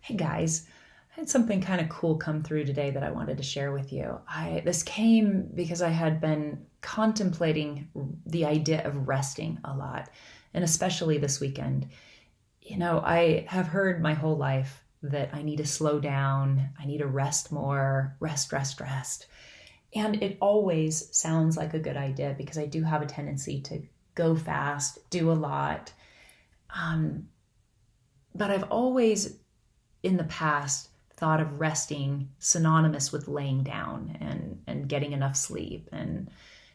Hey guys, I had something kind of cool come through today that I wanted to share with you. This came because I had been contemplating the idea of resting a lot, and especially this weekend. I have heard my whole life that I need to slow down, I need to rest more, rest, rest, rest. And it always sounds like a good idea because I do have a tendency to go fast, do a lot. Um, but I've always in the past thought of resting synonymous with laying down and getting enough sleep and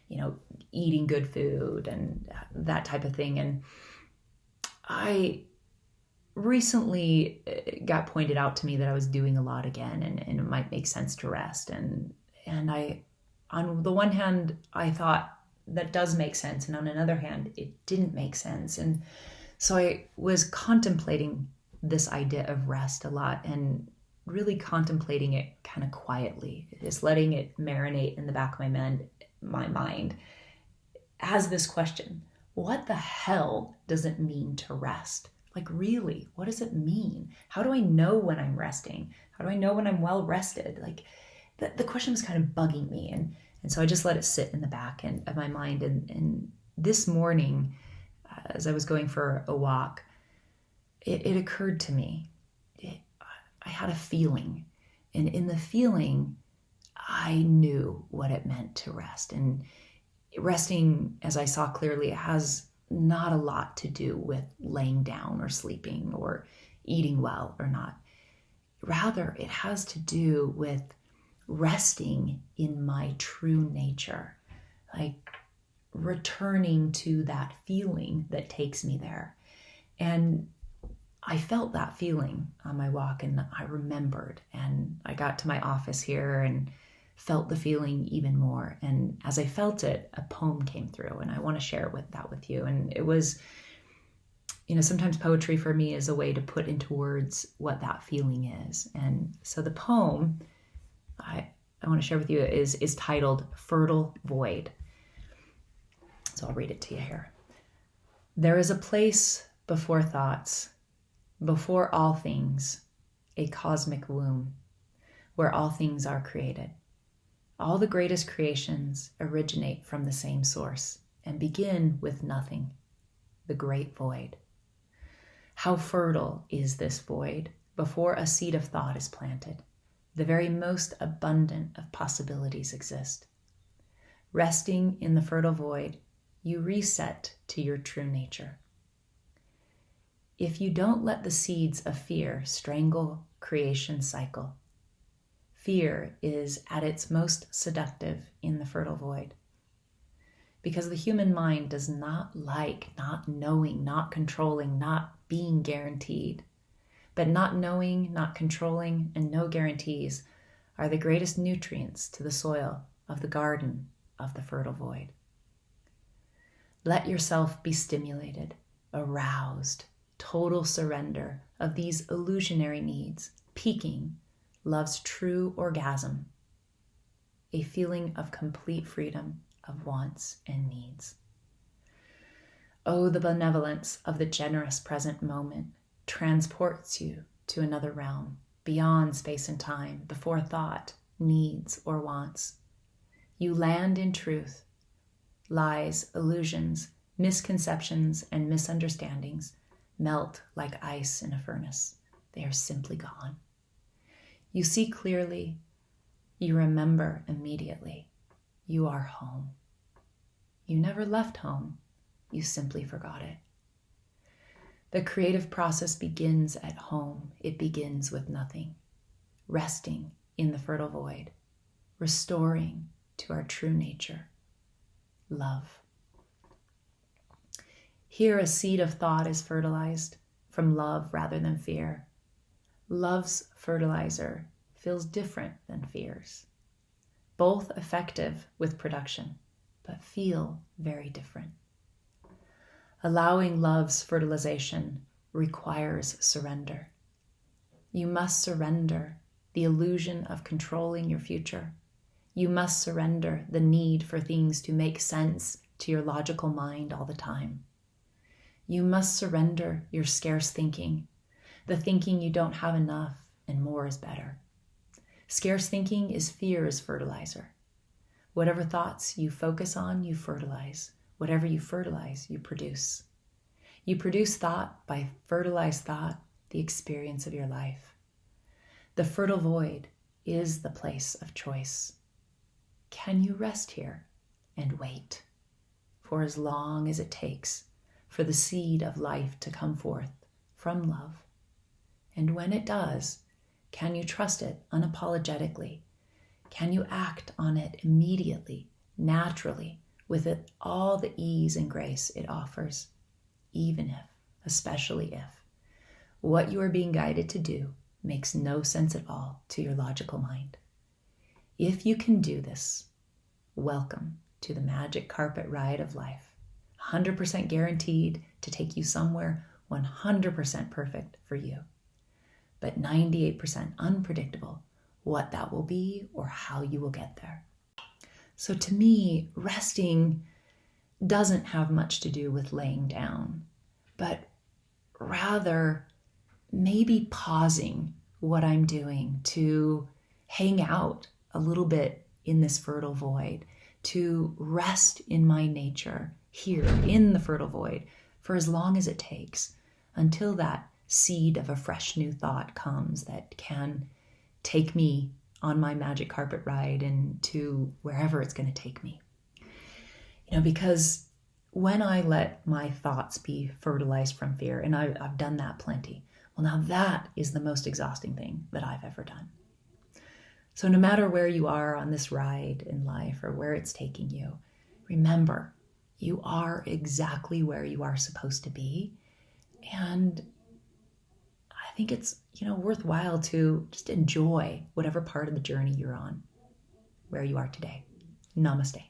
you know eating good food and that type of thing. And I recently got pointed out to me that I was doing a lot again, and it might make sense to rest. And I, on the one hand, I thought that does make sense, and on another hand it didn't make sense. And so I was contemplating this idea of rest a lot and really contemplating it kind of quietly, just letting it marinate in the back of my mind as this question: what the hell does it mean to rest? Like, really, what does it mean? How do I know when I'm resting? How do I know when I'm well rested? Like, the question was kind of bugging me. And so I just let it sit in the back of my mind. And this morning, as I was going for a walk, it occurred to me. I had a feeling. And in the feeling, I knew what it meant to rest. And resting, as I saw clearly, it has not a lot to do with laying down or sleeping or eating well or not. Rather, it has to do with resting in my true nature, like returning to that feeling that takes me there. And I felt that feeling on my walk, and I remembered, and I got to my office here and felt the feeling even more. And as I felt it, a poem came through, and I want to share that with you. And it was, sometimes poetry for me is a way to put into words what that feeling is. And so the poem I want to share with you is titled Fertile Void. So I'll read it to you here. There is a place before thoughts, before all things, a cosmic womb, where all things are created. All the greatest creations originate from the same source and begin with nothing, the great void. How fertile is this void before a seed of thought is planted. The very most abundant of possibilities exist. Resting in the fertile void, you reset to your true nature. If you don't let the seeds of fear strangle creation's cycle, fear is at its most seductive in the fertile void. Because the human mind does not like not knowing, not controlling, not being guaranteed. But not knowing, not controlling, and no guarantees are the greatest nutrients to the soil of the garden of the fertile void. Let yourself be stimulated, aroused, total surrender of these illusionary needs, peaking love's true orgasm, a feeling of complete freedom of wants and needs. Oh, the benevolence of the generous present moment transports you to another realm, beyond space and time, before thought, needs, or wants. You land in truth. Lies, illusions, misconceptions, and misunderstandings melt like ice in a furnace. They are simply gone. You see clearly. You remember immediately. You are home. You never left home. You simply forgot it. The creative process begins at home. It begins with nothing. Resting in the fertile void. Restoring to our true nature. Love. Here a seed of thought is fertilized from love rather than fear. Love's fertilizer feels different than fear's. Both effective with production, but feel very different. Allowing love's fertilization requires surrender. You must surrender the illusion of controlling your future. You must surrender the need for things to make sense to your logical mind all the time. You must surrender your scarce thinking, the thinking you don't have enough and more is better. Scarce thinking is fear's fertilizer. Whatever thoughts you focus on, you fertilize. Whatever you fertilize, you produce. You produce thought by fertilized thought, the experience of your life. The fertile void is the place of choice. Can you rest here and wait for as long as it takes for the seed of life to come forth from love? And when it does, can you trust it unapologetically? Can you act on it immediately, naturally, with it all the ease and grace it offers, even if, especially if, what you are being guided to do makes no sense at all to your logical mind? If you can do this, welcome to the magic carpet ride of life, 100% guaranteed to take you somewhere 100% perfect for you, but 98% unpredictable what that will be or how you will get there. So to me, resting doesn't have much to do with laying down, but rather maybe pausing what I'm doing to hang out a little bit in this fertile void, to rest in my nature here in the fertile void for as long as it takes until that seed of a fresh new thought comes that can take me on my magic carpet ride and to wherever it's going to take me. Because when I let my thoughts be fertilized from fear, and I've done that plenty, well, now that is the most exhausting thing that I've ever done. So no matter where you are on this ride in life or where it's taking you, remember, you are exactly where you are supposed to be. And I think it's, worthwhile to just enjoy whatever part of the journey you're on, where you are today. Namaste.